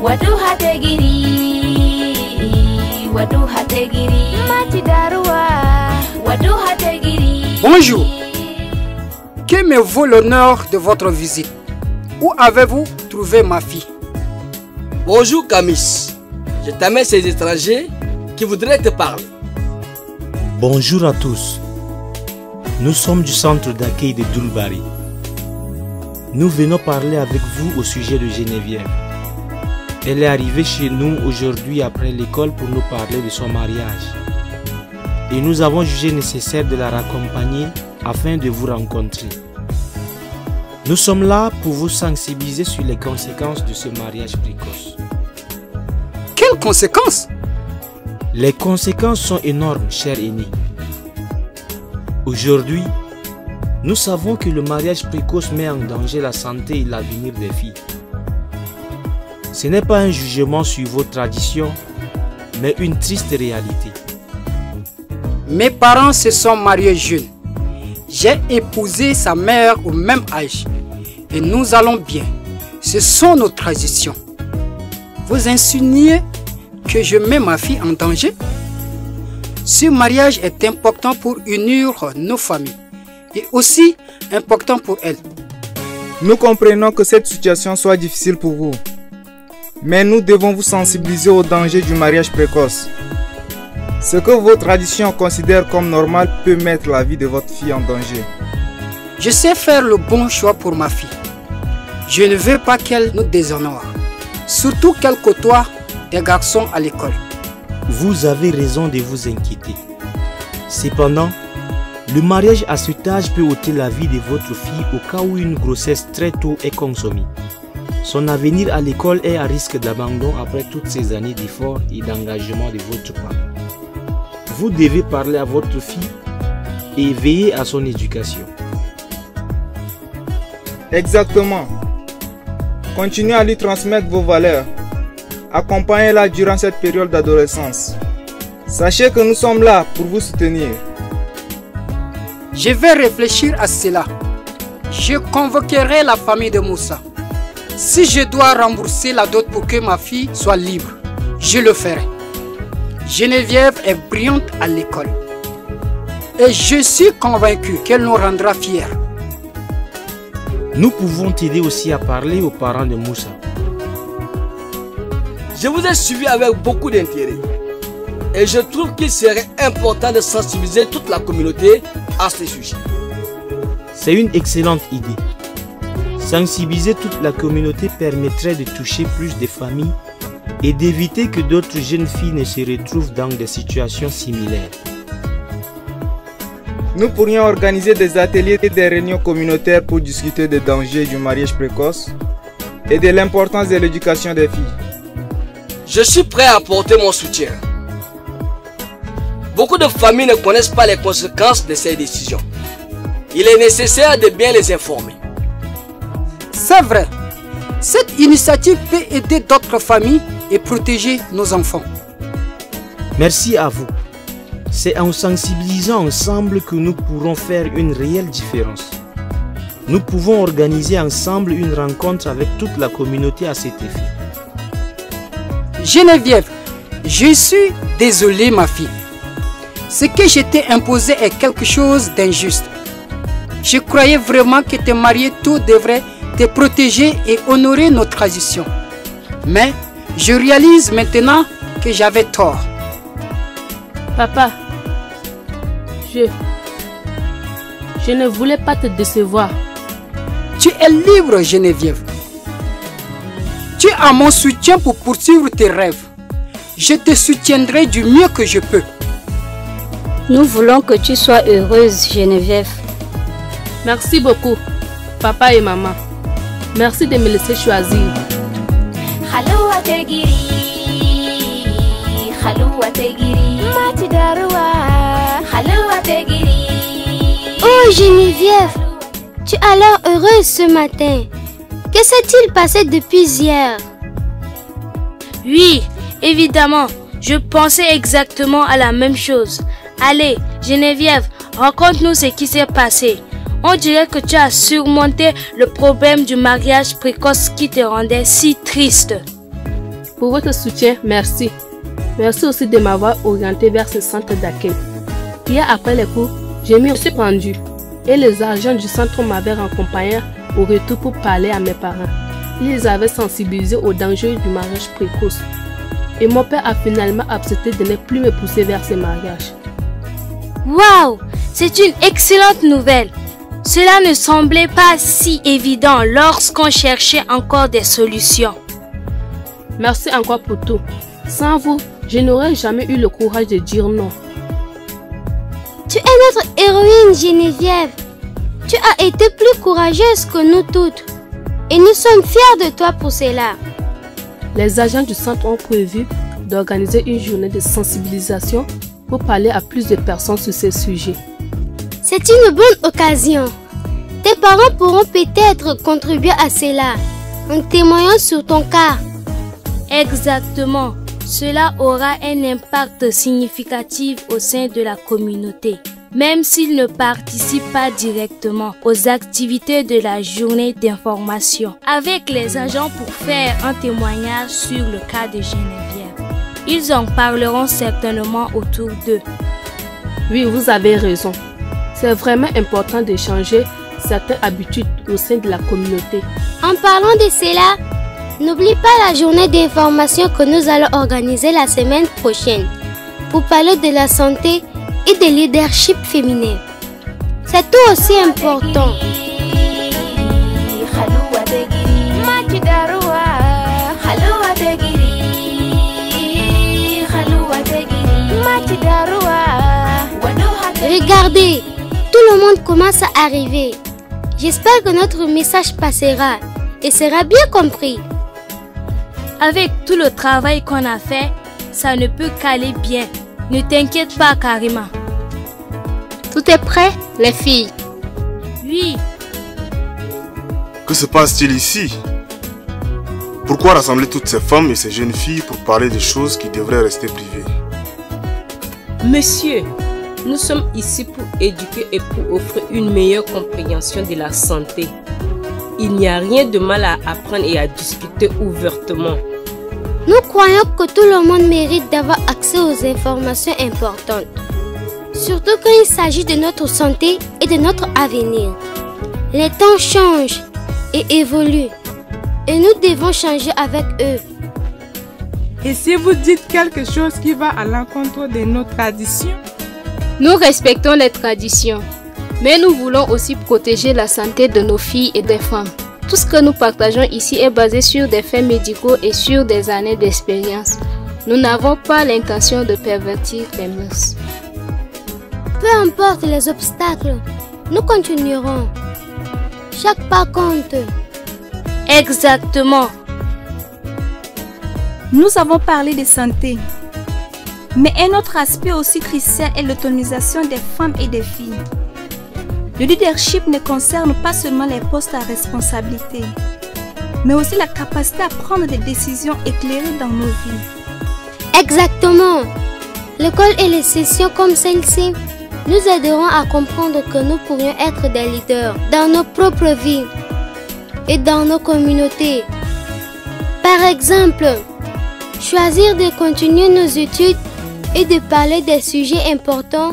Wadu hategiri, wadu hategiri, mati darwa, wadu hategiri. Bonjour. Que me vaut l'honneur de votre visite? Où avez-vous trouvé ma fille? Bonjour Camis. Je t'amène ces étrangers qui voudraient te parler. Bonjour à tous. Nous sommes du centre d'accueil de Dulbari. Nous venons parler avec vous au sujet de Geneviève. Elle est arrivée chez nous aujourd'hui après l'école pour nous parler de son mariage. Et nous avons jugé nécessaire de la raccompagner afin de vous rencontrer. Nous sommes là pour vous sensibiliser sur les conséquences de ce mariage précoce. Quelles conséquences? Les conséquences sont énormes, cher aîné. Aujourd'hui, nous savons que le mariage précoce met en danger la santé et l'avenir des filles. Ce n'est pas un jugement sur vos traditions, mais une triste réalité. Mes parents se sont mariés jeunes. J'ai épousé sa mère au même âge. Et nous allons bien. Ce sont nos traditions. Vous insinuez que je mets ma fille en danger? Ce mariage est important pour unir nos familles. Et aussi important pour elle. Nous comprenons que cette situation soit difficile pour vous. Mais nous devons vous sensibiliser au danger du mariage précoce. Ce que vos traditions considèrent comme normal peut mettre la vie de votre fille en danger. Je sais faire le bon choix pour ma fille. Je ne veux pas qu'elle nous déshonore. Surtout qu'elle côtoie des garçons à l'école. Vous avez raison de vous inquiéter. Cependant, le mariage à cet âge peut ôter la vie de votre fille au cas où une grossesse très tôt est consommée. Son avenir à l'école est à risque d'abandon après toutes ces années d'efforts et d'engagement de votre part. Vous devez parler à votre fille et veiller à son éducation. Exactement. Continuez à lui transmettre vos valeurs. Accompagnez-la durant cette période d'adolescence. Sachez que nous sommes là pour vous soutenir. Je vais réfléchir à cela. Je convoquerai la famille de Moussa. Si je dois rembourser la dot pour que ma fille soit libre, je le ferai. Geneviève est brillante à l'école. Et je suis convaincu qu'elle nous rendra fiers. Nous pouvons t'aider aussi à parler aux parents de Moussa. Je vous ai suivi avec beaucoup d'intérêt. Et je trouve qu'il serait important de sensibiliser toute la communauté à ce sujet. C'est une excellente idée. Sensibiliser toute la communauté permettrait de toucher plus de familles et d'éviter que d'autres jeunes filles ne se retrouvent dans des situations similaires. Nous pourrions organiser des ateliers et des réunions communautaires pour discuter des dangers du mariage précoce et de l'importance de l'éducation des filles. Je suis prêt à apporter mon soutien. Beaucoup de familles ne connaissent pas les conséquences de ces décisions. Il est nécessaire de bien les informer. C'est vrai. Cette initiative peut aider d'autres familles et protéger nos enfants. Merci à vous. C'est en sensibilisant ensemble que nous pourrons faire une réelle différence. Nous pouvons organiser ensemble une rencontre avec toute la communauté à cet effet. Geneviève, je suis désolé ma fille. Ce que je t'ai imposé est quelque chose d'injuste. Je croyais vraiment que te marier tôt devrait te protéger et honorer nos traditions. Mais je réalise maintenant que j'avais tort. Papa, je ne voulais pas te décevoir. Tu es libre, Geneviève. Tu as mon soutien pour poursuivre tes rêves. Je te soutiendrai du mieux que je peux. Nous voulons que tu sois heureuse, Geneviève. Merci beaucoup, papa et maman. Merci de me laisser choisir. Oh Geneviève, tu as l'air heureuse ce matin. Que s'est-il passé depuis hier? Oui, évidemment, je pensais exactement à la même chose. Allez, Geneviève, raconte-nous ce qui s'est passé. On dirait que tu as surmonté le problème du mariage précoce qui te rendait si triste. Pour votre soutien, merci. Merci aussi de m'avoir orienté vers ce centre d'accueil. Hier après les cours, je me suis rendu et les agents du centre m'avaient accompagné au retour pour parler à mes parents. Ils avaient sensibilisé au danger du mariage précoce. Et mon père a finalement accepté de ne plus me pousser vers ce mariage. Waouh! C'est une excellente nouvelle. Cela ne semblait pas si évident lorsqu'on cherchait encore des solutions. Merci encore pour tout. Sans vous, je n'aurais jamais eu le courage de dire non. Tu es notre héroïne, Geneviève. Tu as été plus courageuse que nous toutes. Et nous sommes fiers de toi pour cela. Les agents du centre ont prévu d'organiser une journée de sensibilisation pour parler à plus de personnes sur ces sujets. C'est une bonne occasion. Tes parents pourront peut-être contribuer à cela en témoignant sur ton cas. Exactement. Cela aura un impact significatif au sein de la communauté, même s'ils ne participent pas directement aux activités de la journée d'information, avec les agents pour faire un témoignage sur le cas de Geneviève. Ils en parleront certainement autour d'eux. Oui, vous avez raison. C'est vraiment important de changer certaines habitudes au sein de la communauté. En parlant de cela, n'oublie pas la journée d'information que nous allons organiser la semaine prochaine pour parler de la santé et de leadership féminin. C'est tout aussi important. Regardez, tout le monde commence à arriver. J'espère que notre message passera et sera bien compris. Avec tout le travail qu'on a fait, ça ne peut qu'aller bien. Ne t'inquiète pas, Karima. Tout est prêt, les filles? Oui. Que se passe-t-il ici? Pourquoi rassembler toutes ces femmes et ces jeunes filles pour parler de choses qui devraient rester privées? Monsieur, nous sommes ici pour éduquer et pour offrir une meilleure compréhension de la santé. Il n'y a rien de mal à apprendre et à discuter ouvertement. Nous croyons que tout le monde mérite d'avoir accès aux informations importantes. Surtout quand il s'agit de notre santé et de notre avenir. Les temps changent et évoluent. Et nous devons changer avec eux. Et si vous dites quelque chose qui va à l'encontre de nos traditions? Nous respectons les traditions, mais nous voulons aussi protéger la santé de nos filles et des femmes. Tout ce que nous partageons ici est basé sur des faits médicaux et sur des années d'expérience. Nous n'avons pas l'intention de pervertir les mœurs. Peu importe les obstacles, nous continuerons. Chaque pas compte. Exactement. Nous avons parlé de santé. Mais un autre aspect aussi crucial est l'autonomisation des femmes et des filles. Le leadership ne concerne pas seulement les postes à responsabilité, mais aussi la capacité à prendre des décisions éclairées dans nos vies. Exactement. L'école et les sessions comme celle-ci nous aideront à comprendre que nous pourrions être des leaders dans nos propres vies et dans nos communautés. Par exemple, choisir de continuer nos études et de parler des sujets importants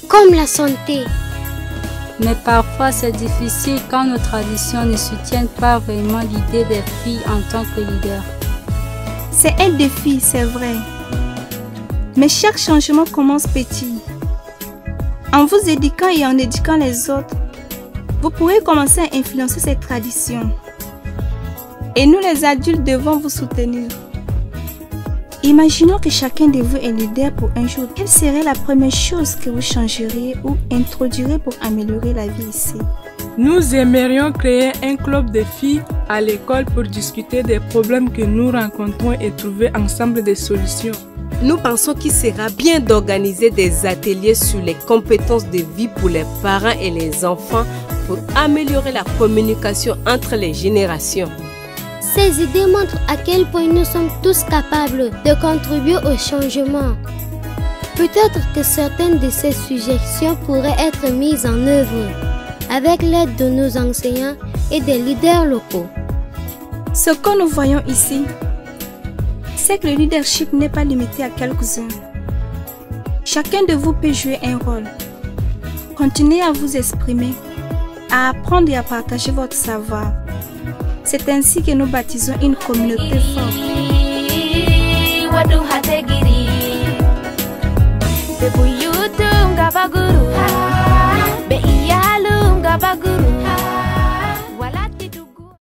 comme la santé. Mais parfois c'est difficile quand nos traditions ne soutiennent pas vraiment l'idée des filles en tant que leaders. C'est un défi, c'est vrai. Mais chaque changement commence petit. En vous éduquant et en éduquant les autres, vous pourrez commencer à influencer ces traditions. Et nous les adultes devons vous soutenir. Imaginons que chacun de vous est leader pour un jour. Quelle serait la première chose que vous changeriez ou introduirez pour améliorer la vie ici? Nous aimerions créer un club de filles à l'école pour discuter des problèmes que nous rencontrons et trouver ensemble des solutions. Nous pensons qu'il sera bien d'organiser des ateliers sur les compétences de vie pour les parents et les enfants pour améliorer la communication entre les générations. Ces idées montrent à quel point nous sommes tous capables de contribuer au changement. Peut-être que certaines de ces suggestions pourraient être mises en œuvre avec l'aide de nos enseignants et des leaders locaux. Ce que nous voyons ici, sais que le leadership n'est pas limité à quelques-uns. Chacun de vous peut jouer un rôle. Continuez à vous exprimer, à apprendre et à partager votre savoir. C'est ainsi que nous baptisons une communauté forte. Waduh hate giri, bebu yutu ngabaguru.